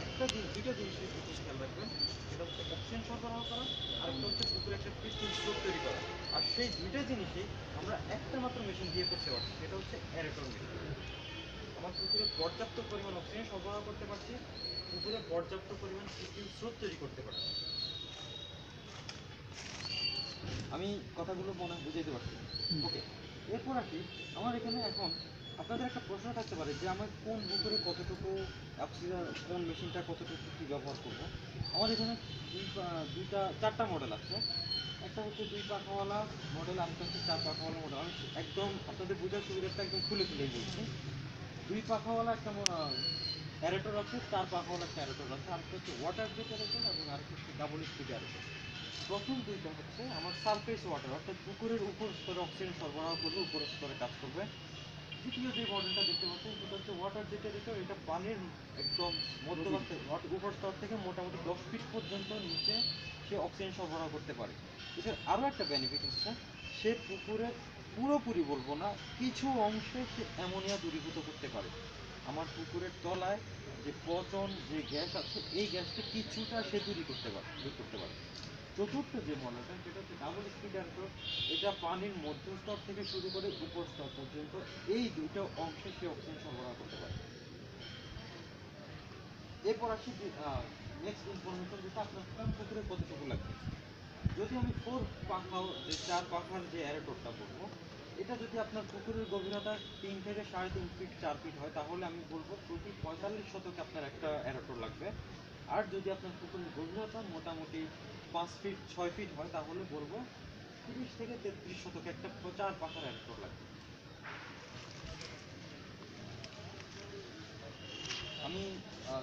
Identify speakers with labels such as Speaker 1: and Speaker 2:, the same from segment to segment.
Speaker 1: একটা দুইটা জিনিসের বিশেষ খেয়াল রাখবেন। এটা হচ্ছে অক্সিজেন সরবরাহ করা, আরেকটা হচ্ছে পুকুরে একটা কৃত্রিম স্রোত তৈরি করা। আর সেই দুইটা জিনিসই আমরা একটা মাত্র মেশিন দিয়ে করতে পারছি, সেটা হচ্ছে অ্যারেটর মেশিন। আমার পুকুরে পর্যাপ্ত পরিমাণ অক্সিজেন সরবরাহ করতে পারছি, পুকুরে পর্যাপ্ত পরিমাণ কৃত্রিম স্রোত তৈরি করতে পারছি। আমি কথাগুলো মনে হয় বুঝাইতে পারছি। ওকে, এরপর আসি। আমার এখানে এখন আপনাদের একটা প্রশ্ন থাকতে পারে যে আমার কোন পুকুরে কতটুকু অক্সিজেন, কোন মেশিনটা কতটুকু কী ব্যবহার করব। আমার এখানে চারটা মডেল আছে। একটা হচ্ছে 2 পাখাওয়ালা মডেল, আরেকটা হচ্ছে 4 পাখাওয়ালা মডেল। আমি একদম আপনাদের বোঝার সুবিধাটা একদম খুলে খুলেই বলছি। 2 পাখাওয়ালা একটা অ্যারেটর আছে, 4 পাখাওয়ালা একটা অ্যারেটর আছে, আরেকটা হচ্ছে ওয়াটার জেট অ্যারেটর এবং আরেকটা হচ্ছে ডাবল স্পিড অ্যারেটর। প্রথম দুইটা হচ্ছে আমার সারফেস ওয়াটার, অর্থাৎ পুকুরের উপর স্তরে অক্সিজেন সরবরাহ করবে, উপর স্তরে কাজ করবে। দ্বিতীয় যে মডেলটা দেখতে পাচ্ছেন সেটা হচ্ছে ওয়াটার জেটের ভিতর, এটা পানির একদম মধ্যভাগ থেকে উপর স্তর থেকে মোটামুটি 10 ফিট পর্যন্ত নিচে সে অক্সিজেন সরবরাহ করতে পারে। এটার আরও একটা বেনিফিট হচ্ছে সে পুকুরের পুরোপুরি বলবো না, কিছু অংশে সে অ্যামোনিয়া দূরীভূত করতে পারে। আমার পুকুরের তলায় যে পচন যে গ্যাস আছে, এই গ্যাসটা কিছুটা সে দূর করতে পারে। চতুর্থ যে মডেলটা সেটা হচ্ছে ডাবল স্পিড অ্যারেটর। এটা পানির মধ্যস্তর থেকে শুরু করে উপর স্তর পর্যন্ত এই দুটো অংশে সে অক্সিজেন সরবরাহ করতে পারে। এরপর আসি নেক্সট ইনফরমেশন, যেটা আপনার পুকুরে কতটুকু লাগবে। যদি আমি 4 পাখার যে অ্যারেটরটা বলবো, এটা যদি আপনার পুকুরের গভীরতা 3 থেকে 3.5 ফিট 4 ফিট হয়, তাহলে আমি বলবো প্রতি 45 শতকে আপনার একটা অ্যারেটর লাগবে। আর যদি আপনার পুকুরের গভীরতা মোটামুটি 5 ফিট 6 ফিট হয়, তাহলে বলবো 30 থেকে 33 শতকে একটা 4 পাখার অ্যারেটর লাগবে। আমি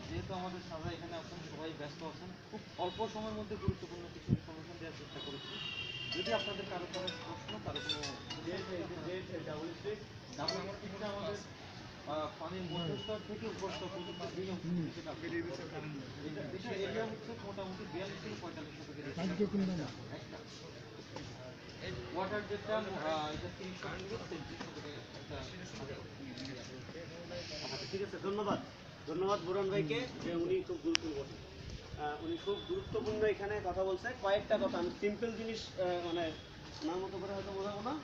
Speaker 1: যেহেতু আমাদের সবাই এখানে আছেন, সবাই ব্যস্ত আছেন, খুব অল্প সময়ের মধ্যে গুরুত্বপূর্ণ কিছু ইনফরমেশন দেওয়ার চেষ্টা করেছি। যদি আপনাদের কারো কোনো প্রশ্ন, কারো কোনো আমাদের পানির মধ্যস্তর থেকে উপরস্তর পর্যন্ত এই অংশটি সেটা এটা এরিয়া হচ্ছে মোটামুটি 42 থেকে 45 শতকের একটা। ওয়াটার যেটা এটা 30 শতক থেকে 33 শতকের একটা।
Speaker 2: আচ্ছা, ঠিক আছে, ধন্যবাদ। ধন্যবাদ বুরহান ভাইকে, যে উনি খুব গুরুত্বপূর্ণ এখানে কথা বলছে। কয়েকটা কথা আমি সিম্পল জিনিস মানে ওনার মতো করে হয়তো বোঝাবো না।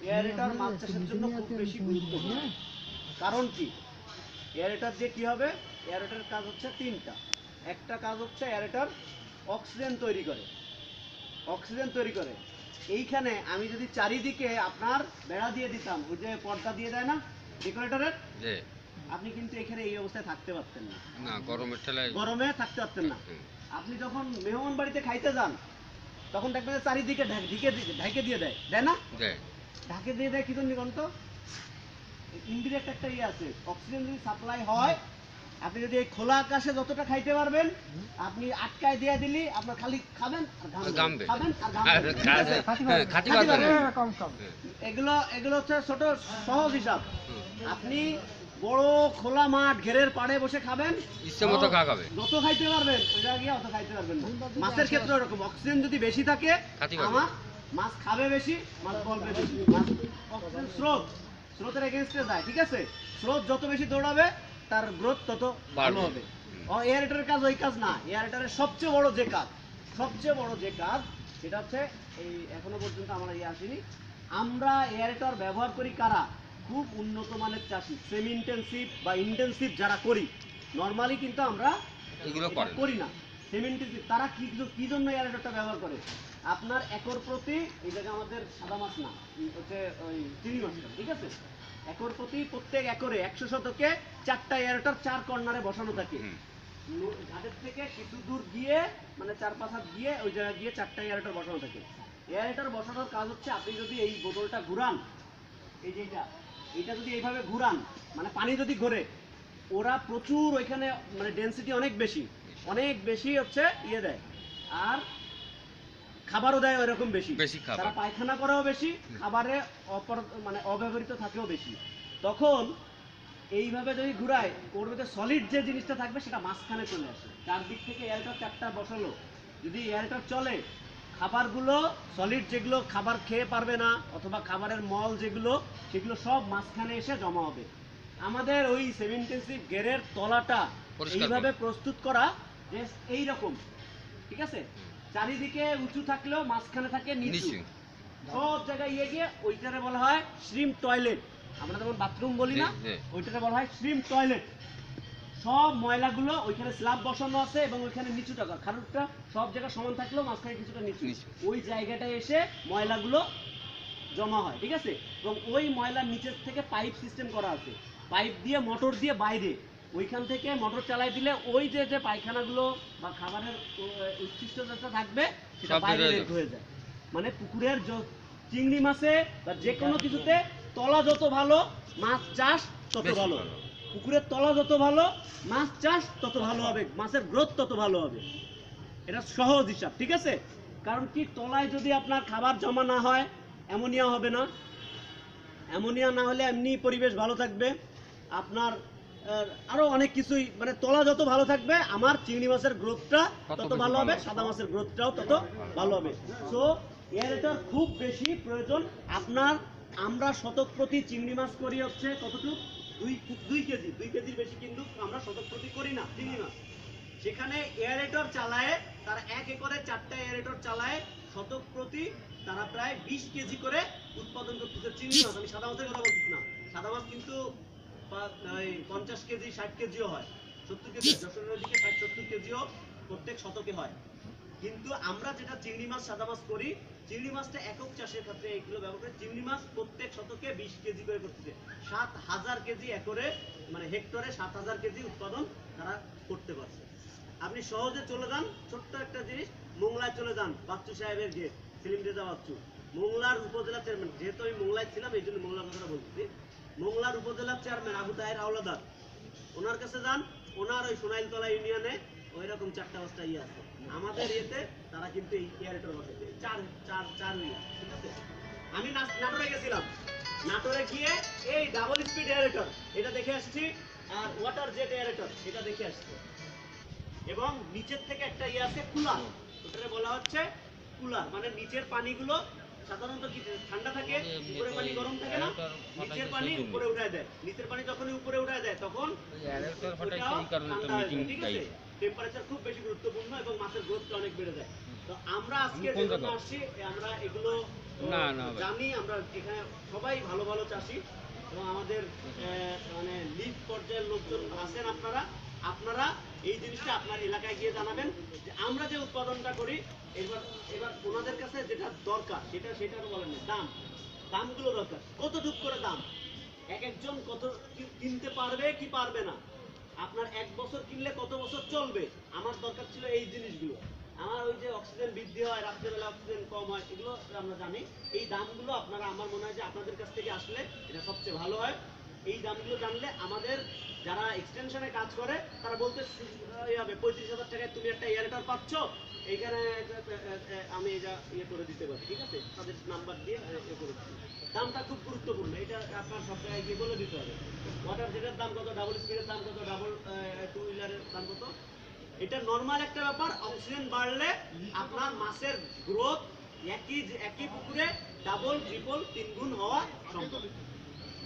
Speaker 2: এয়ারেটার মাছ চাষের জন্য খুব বেশি গুরুত্বপূর্ণ। কারণ কি, এয়ারেটার দিয়ে কী হবে, এয়ারেটার কাজ হচ্ছে তিনটা। একটা কাজ হচ্ছে এয়ারেটার অক্সিজেন তৈরি করে, অক্সিজেন তৈরি করে। এইখানে আমি যদি চারিদিকে আপনার বেড়া দিয়ে দিতাম, ওই যে পর্দা দিয়ে দেয় না ডেকোরেটরের, আপনি কিন্তু এখানে এই অবস্থায় থাকতে পারতেন না, গরমে থাকতে পারতেন না। আপনি যখন মেহমান বাড়িতে খাইতে যান, তখন দেখবেন যে চারিদিকে ঢাকে দিয়ে দেয়, দেয় না? ঢাকে দিয়ে দেয় কি জন্য কোন তো ইনডিরেক্ট একটা ইয়ে আছে, অক্সিজেন যদি সাপ্লাই হয়, আপনি যদি এই খোলা আকাশে যতটা খাইতে পারবেন, আপনি আটকায় দিয়ে দিলি আপনার খালি খাবেন আর ঘামবেন, খাবেন আর ঘামবেন। এগুলো এগুলো হচ্ছে ছোট সহজ হিসাব। আপনি বড় খোলা মাঠ ঘেরের পাড়ে বসে খাবেন, ইচ্ছে মতো খাবেন, যত খাইতে পারবেন, ওই জায়গায় গিয়ে অত খাইতে পারবেন না। মাছের ক্ষেত্রে এরকম, অক্সিজেন যদি বেশি থাকে আমার মাছ খাবে বেশি, মাছ বলবে বেশি। মাছ অক্সিজেন স্রোতের এগেনস্টে যায়, ঠিক আছে? স্রোত যত বেশি দৌড়াবে তার গ্রোথ তত ভালো হবে। এয়ারেটারের কাজ ওই কাজ না। এয়ারেটারের সবচেয়ে বড় যে কাজ, সবচেয়ে বড় যে কাজ, সেটা হচ্ছে এই এখনো পর্যন্ত আমরা আসেনি। আমরা এয়ারেটার ব্যবহার করি কারা? খুব উন্নত মানের চাষি, সেমি ইন্টেন্সিভ বা ইন্টেন্সিভ যারা করি। নর্মালি কিন্তু আমরা এগুলো করি না। সেমি ইন্টেন্সিভ তারা কি জন্য এয়ারেটারটা ব্যবহার করে? আপনার একর প্রতি, এই জায়গায় আমাদের সাদা মাছ না, হচ্ছে ওই চিংড়ি মাছটা, ঠিক আছে? একর প্রতি প্রত্যেক একরে 100 শতকে 4টা এয়ারেটার 4 কর্নারে বসানো থাকে। ঘাটের থেকে কিছু দূর গিয়ে, মানে 4-5 হাত গিয়ে ওই জায়গায় গিয়ে 4টা এয়ারেটার বসানো থাকে। এয়ারেটার বসানোর কাজ হচ্ছে, আপনি যদি এই বোতলটা ঘুরান, এই যে এটা যদি এইভাবে ঘুরান, মানে পানি যদি ঘোরে, ওরা প্রচুর ওইখানে, মানে ডেনসিটি অনেক বেশি হচ্ছে ইয়ে দেয়, আর খাবারও দেয় ওইরকম বেশি। তারা পায়খানা করেও বেশি, খাবারে মানে অব্যবহৃত থাকেও বেশি। তখন এইভাবে যদি ঘুরায়, ওর মধ্যে সলিড যে জিনিসটা থাকবে সেটা মাঝখানে চলে আসে। চারদিক থেকে এয়ারটার 4টা বসালো, যদি এয়ারটার চলে, খাবারগুলো সলিড যেগুলো খাবার খেয়ে পারবে না, অথবা খাবারের মল যেগুলো, সেগুলো সব মাঝখানে এসে জমা হবে। আমাদের ওই সেমি ইন্টেন্সিভ গেরের তলাটা এইভাবে প্রস্তুত করা যে এই রকম, ঠিক আছে, চারিদিকে উঁচু থাকলেও মাঝখানে থাকে নিচু, সব জায়গায় গিয়ে ওইটারে বলা হয় শ্রিম টয়লেট। আমরা যেমন বাথরুম বলি না, ওইটারে বলা হয় শ্রিম টয়লেট। সব ময়লাগুলো ওইখানে স্ল্যাব বসানো আছে এবং ওইখানে নিচুটা খারুকটা সব জায়গায় সমান থাকলেও মাঝখানে কিছুটা নিচু, ওই জায়গাটায় এসে ময়লাগুলো জমা হয়, ঠিক আছে। এবং ওই ময়লার নিচের থেকে পাইপ সিস্টেম করা আছে, পাইপ দিয়ে মোটর দিয়ে বাইরে ওইখান থেকে মোটর চালাই দিলে ওই যে যে পায়খানাগুলো বা খাবারের উচ্ছিষ্ট যেটা থাকবে সেটা বাইরে বের হয়ে যায়। মানে পুকুরের চিংড়ি মাছে বা যে কোনো কিছুতে তলা যত ভালো মাছ চাষ তত ভালো, পুকুরের তলা যত ভালো মাছ চাষ তত ভালো হবে, মাছের গ্রোথ তত ভালো হবে। এটা সহজ হিসাব, ঠিক আছে। কারণ কি, তলায় যদি আপনার খাবার জমা না হয় অ্যামোনিয়া হবে না, অ্যামোনিয়া না হলে এমনি পরিবেশ ভালো থাকবে আপনার, আরো অনেক কিছুই, মানে তলা যত ভালো থাকবে আমার চিংড়ি মাছের গ্রোথটা তত ভালো হবে, সাদা মাছের গ্রোথটাও তত ভালো হবে। সো এয়ারেটর খুব বেশি প্রয়োজন আপনার। আমরা শতক প্রতি চিংড়ি মাছ করি হচ্ছে কতটুকু, 2 কেজি, 2 কেজির বেশি কিন্তু আমরা শতক প্রতি করি না চিংড়ি মাছ। সেখানে এয়ারেটর চালায়, তারা 1 একরে 4টা এয়ারেটর চালায়, শতক প্রতি তারা প্রায় 20 কেজি করে উৎপাদন করতেছে চিংড়ি মাছ। আমি সাদা মাছের কথা বলছি না, সাদা মাছ কিন্তু 50 কেজি 60 কেজিও হয়, 70 কেজি, যশোরের দিকে 60-70 কেজিও প্রত্যেক শতকে হয়। কিন্তু আমরা যেটা চিংড়ি মাছ সাদা মাছ করি, চিংড়ি মাছটা একক চাষের ক্ষেত্রে এইগুলো ব্যবহার করে চিংড়ি মাছ প্রত্যেক শতকে 20 কেজি করে করতেছে, 7000 কেজি একরে, মানে হেক্টরে 7000 কেজি উৎপাদন তারা করতে পারছে। আপনি সহজে চলে যান, ছোট্ট একটা জিনিস, মোংলায় চলে যান, বাচ্চু সাহেবের গেট, সেলিম রেজা বাচ্চু, মোংলার উপজেলা চেয়ারম্যান, যেহেতু আমি মোংলায় ছিলাম এই জন্য মোংলার কথাটা বলতেছি, মোংলার উপজেলা চেয়ারম্যান আবু তাহের আওলাদার, ওনার কাছে যান, ওনার ওই সোনাইলতলা ইউনিয়নে ওই রকম 4টা-5টা ইয়ে আছে, আমাদের ইয়েতে তারা কিন্তু এই এয়ারেটর বসাইছে, চার ইয়ে, ঠিক আছে। আমি নাটোরে গেছিলাম, নাটোরে গিয়ে এই ডাবল স্পিড এয়ারেটর এটা দেখে আসছি, আর ওয়াটার জেট এয়ারেটর এটা দেখে আসছি, এবং নিচের থেকে একটা ইয়ে আছে কুলার, ওটারে বলা হচ্ছে কুলার, মানে নিচের পানিগুলো সাধারণত কি ঠান্ডা থাকে, উপরে পানি গরম থাকে না, নিচের পানি উপরে উঠায় দেয়, নিচের পানি যখনই উপরে উঠায় দেয় তখন ঠিক আছে, টেম্পারেচার খুব বেশি গুরুত্বপূর্ণ এবং মাছের গ্রোথটা অনেক বেড়ে যায়। তো আমরা আজকে যেখানে আসছি, আমরা এগুলো জানি, আমরা এখানে সবাই ভালো ভালো চাষি এবং আমাদের মানে লিড পর্যায়ের লোকজন আছেন, আপনারা এই জিনিসটা আপনার এলাকায় গিয়ে জানাবেন যে আমরা যে উৎপাদনটা করি, এবার ওনাদের কাছে যেটা দরকার সেটা বলেন না, দামগুলো দরকার, কতটুক করে দাম, একজন কত কিনতে পারবে কি পারবে না, আপনার 1 বছর কিনলে কত বছর চলবে, আমার দরকার ছিল এই জিনিসগুলো। আমার ওই যে অক্সিজেন বৃদ্ধি হয়, রাত্রেবেলা অক্সিজেন কম হয়, এগুলো আমরা জানি। এই দামগুলো আপনারা, আমার মনে হয় যে আপনাদের কাছ থেকে আসলে এটা সবচেয়ে ভালো হয়। এই দামগুলো জানলে আমাদের যারা এক্সটেনশনে কাজ করে তারা বলতে হবে 35,000 টাকায় তুমি একটা এয়ারেটর পাচ্ছ, এইখানে আমি এটা ইয়ে করে দিতে পারি, ঠিক আছে, তাদের নাম্বার দিয়ে ইয়ে করে দিচ্ছি। দামটা খুব গুরুত্বপূর্ণ, এটা আপনার সব জায়গায় গিয়ে বলে দিতে হবে। ওয়াটার জেটের দাম কত, ডাবল স্পিডের দাম কত, ডাবল 2 হুইলারের দাম কত, এটা নরমাল একটা ব্যাপার। অক্সিজেন বাড়লে আপনার মাছের গ্রোথ একই পুকুরে ডাবল ট্রিপল 3 গুণ হওয়া সম্ভব,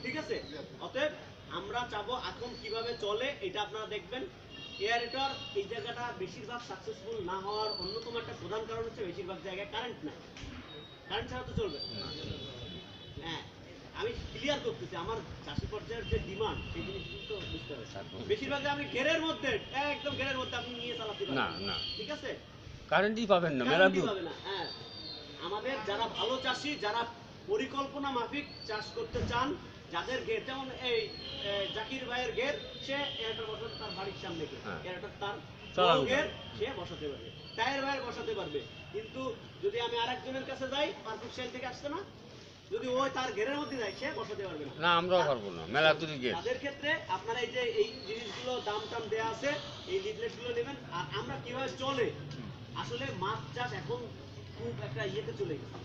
Speaker 2: ঠিক আছে। অতএব আমরা চাবো এখন কিভাবে চলে এটা আপনারা দেখবেন। এয়ারেটর এই জায়গাটা বেশিরভাগ সাকসেসফুল না হওয়ার অন্যতম একটা প্রধান কারণ হচ্ছে বেশিরভাগ জায়গায় কারেন্ট নাই, কারেন্ট ছাড়া তো চলবে না। হ্যাঁ, আমি ক্লিয়ার করতেছি, আমার চাষি পর্যায়ের যে ডিমান্ড সেই জিনিসগুলো তো বুঝতে হবে। বেশিরভাগ আপনি ঘেরের মধ্যে, একদম ঘেরের মধ্যে আপনি নিয়ে চালাতে পারবেন না, ঠিক আছে,
Speaker 3: কারেন্টই পাবেন না,
Speaker 2: কারেন্টই পাবেন না। হ্যাঁ, আমাদের যারা ভালো চাষি, যারা পরিকল্পনা মাফিক চাষ করতে চান, যাদের ঘের, যেমন এই জাকির ভাইয়ের ঘের, সে এয়ারটেল বসাতে তার বাড়ির সামনে এয়ারটেল তার ঘের সে বসাতে পারবে, টায়ার ভাইয়ের বসাতে পারবে। কিন্তু যদি আমি আরেকজনের কাছে যাই, পারফেক্ট সেল থেকে আসছে না, যদি ওই তার ঘেরের মধ্যে যায় সে বসাতে পারবে না, আমরাও পারবো না, মেলা তুলি ঘের। তাদের ক্ষেত্রে আপনারা এই যে এই জিনিসগুলো দাম দেয়া আছে, এই লিফলেটগুলো নেবেন। আর আমরা কিভাবে চলে, আসলে মাছ চাষ এখন খুব একটা ইয়েতে চলে গেছে,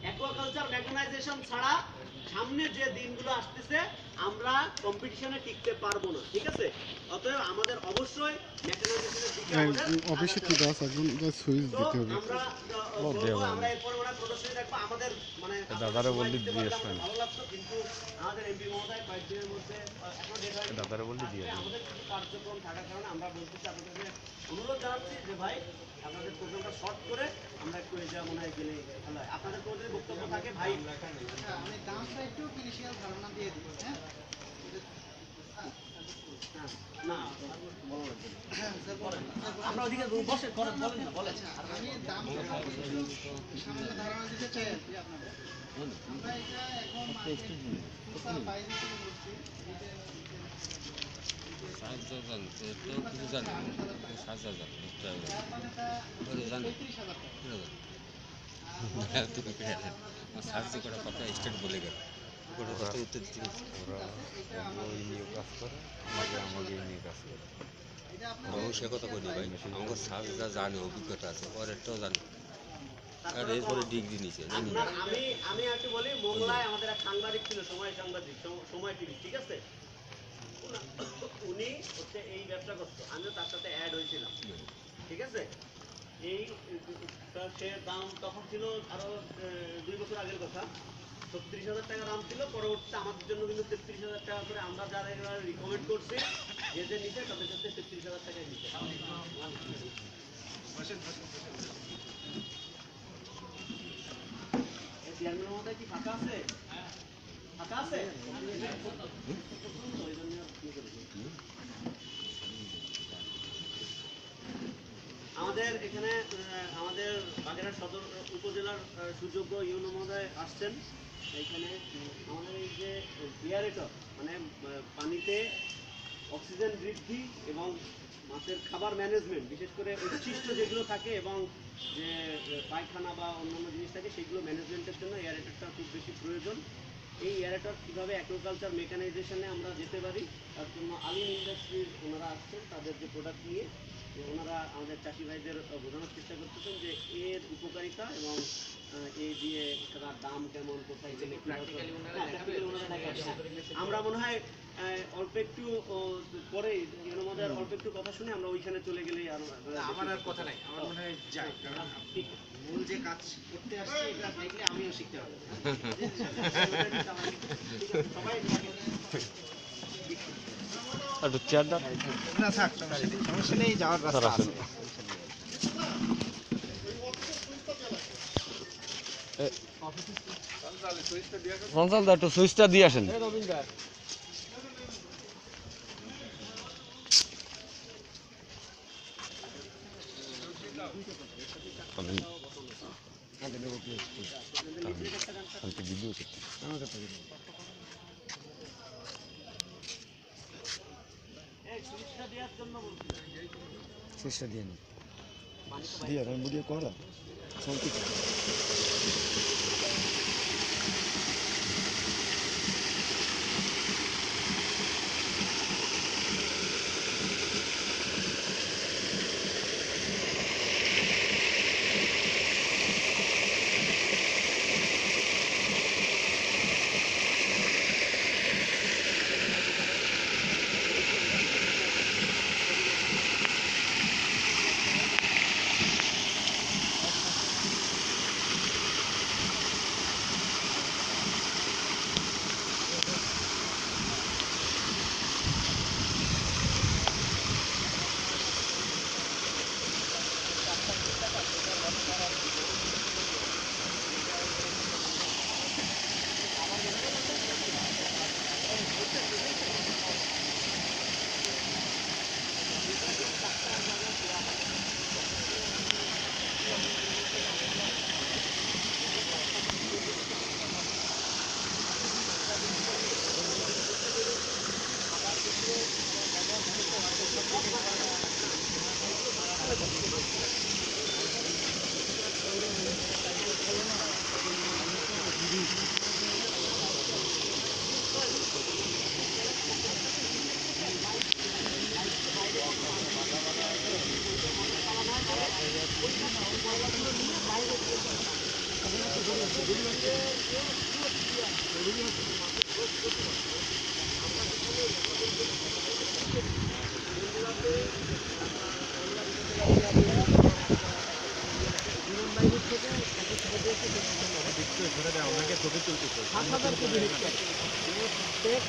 Speaker 2: অ্যাকুয়াকালচার মেকানাইজেশন ছাড়া সামনে যে দিনগুলো আসতেছে আমরা কম্পিটিশনে টিকতে পারবো না, ঠিক আছে। অতএব আমাদের অবশ্যই মেকানাইজেশনের দিকে
Speaker 4: অফিসে কি দাস একজন সুইচ দিতে হবে।
Speaker 2: আমরা এরপর ওরা প্রদর্শনী রাখবো আমাদের, মানে
Speaker 4: দাদারে বললি দিয়ে আসবেন,
Speaker 2: ভালো লাগতো, কিন্তু আমাদের এমপি মহোদয় কয়েকদিনের মধ্যে এখন
Speaker 4: দাদারে বললি দিয়ে
Speaker 2: আমাদের কিছু কার্যক্রম থাকার কারণে আমরা বলতেছি আপনাদের অনুরোধ জানাচ্ছি যে ভাই আপনাদের প্রোগ্রামটা শর্ট করে আমরা একটু এই মনে হয় গেলে ভালো হয়। আপনাদের কোনো যদি বক্তব্য থাকে ভাই।
Speaker 3: আমি দামটা একটু ইনিশিয়াল ধারণা দিয়ে দিই, হ্যাঁ?
Speaker 2: না বলা লাগবে না।
Speaker 3: হ্যাঁ, স্যার বলেন।
Speaker 2: আমরা ওদিকে বসে বলেন না বলেন।
Speaker 3: আচ্ছা, আমি দামটা সামান্য ধারণা দিতে চাই আর কি আপনাদের। আমরা এটা এখন মার্কেট টোটাল প্রাইস হিসেবে বলছি,
Speaker 5: সাহায্য করার কথা স্টেট বলে গেল কোনো কথা উত্তর দিতে
Speaker 4: ওই নিয়ে কাজ করে আমাকে নিয়ে কাজ করে
Speaker 5: সে কথা বলি ভাই আমাকে সাহায্য যা জানে অভিজ্ঞতা আছে পরেরটাও জানে আর এরপরে ডিগ্রি নিচে জানি না
Speaker 2: আমি একটু বলি, মোংলায় আমাদের এক সাংবাদিক ছিল, সাংবাদিক সময় টিভি, ঠিক আছে? উনি হচ্ছে এই ব্যবসা করতো, আমিও তার সাথে অ্যাড হয়েছিলাম, ঠিক আছে? এই সে দাম তখন ছিল আরো 2 বছর আগের কথা, 36,000 টাকা দাম ছিল। পরবর্তীতে আমাদের জন্য কিন্তু 33,000 টাকা করে আমরা যারা রিকমেন্ড করছি যে নিচে তাদের কাছে 33,000 টাকায় নিচ্ছে। চেয়ারম্যানের মধ্যে কি ফাঁকা আছে? ফাঁকা আছে? আমাদের এখানে আমাদের বাগেরহাট সদর উপজেলার সুযোগ্য ইউনো মহোদয় আসছেন। এইখানে আমাদের এই যে এয়ারেটর মানে পানিতে অক্সিজেন বৃদ্ধি এবং মাছের খাবার ম্যানেজমেন্ট, বিশেষ করে উচ্ছিষ্ট যেগুলো থাকে এবং যে পায়খানা বা অন্যান্য জিনিস থাকে সেগুলো ম্যানেজমেন্টের জন্য এয়ারেটরটা খুব বেশি প্রয়োজন। এই এয়ারেটর কীভাবে অ্যাকুয়াকালচার মেকানাইজেশনে আমরা যেতে পারি তার জন্য আলিম ইন্ডাস্ট্রির ওনারা আসছেন, তাদের যে প্রোডাক্ট নিয়ে ওনারা আমাদের চাষি ভাইদের বোঝানোর চেষ্টা করতেছেন যে এর উপকারিতা এবং এই দিয়ে তার দাম কেমন, কোথায় গেলে আমরা মনে হয় অল্প একটু পরে আমাদের অল্প একটু কথা শুনে আমরা ওইখানে চলে গেলেই আর
Speaker 3: আমার আর কথা নাই, আমার মনে হয় যাই, কারণ ঠিক মূল যে কাজ করতে আসছে এটা দেখলে আমিও শিখতে পারবো।
Speaker 2: সবাই
Speaker 4: একটু চেয়ারটা
Speaker 3: না থাক, সমস্যা নেই, যাওয়ার রাস্তা আছে।
Speaker 4: সঞ্চাল দা একটু সুইচটা দিয়ে আসেন ভিডিও সুইচটা দিয়ে নিন দিয়ে আর ভিডিও করা চলতে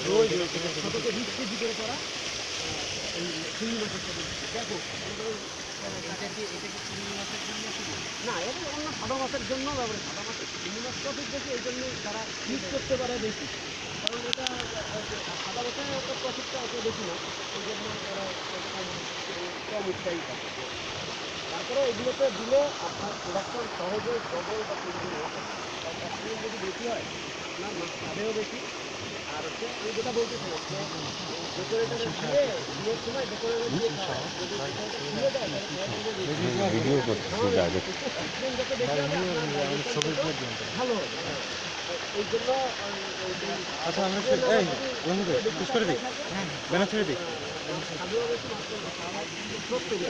Speaker 3: রোজ
Speaker 2: চিংড়ি মাছের সাথে ব্যাপক না, এটা অন্য সাদা মাছের জন্য ব্যবহার, সাদা মাছের চিংড়ি মাছ প্রফিট বেশি, এই জন্যই তারা ইউজ করতে পারে বেশি, কারণ এটা সাদা মাছের একটা প্রফিটটা অত বেশি না, এই জন্য তারা কম উৎসাহী থাকে। তারপরে এগুলোতে দিলে আপনার প্রোডাকশন সহজে ডবল বা তিনগুণ হতে পারে, কারণ অক্সিজেন যদি বেশি হয় আপনার মাছ খাবেও বেশি। আর হচ্ছে আমি যেটা বলতেছিলাম যে ডেকোরেটরে দিয়ে বিয়ের সময় ডেকোরেটর দিয়ে খাওয়া, যদি ডেকোরেটর খুলে দেয় তাহলে খাওয়া
Speaker 4: ভিডিও করতেছি আগে
Speaker 2: অক্সিজেন যত বেশি হবে আপনার ভালো হবে। এই জন্য
Speaker 1: আচ্ছা আমরা এই বন্ধুকে পুশ করে দিই, ব্যানার ছেড়ে দিই।
Speaker 2: খাবেও বেশি, মাছ খাওয়া সব তৈরি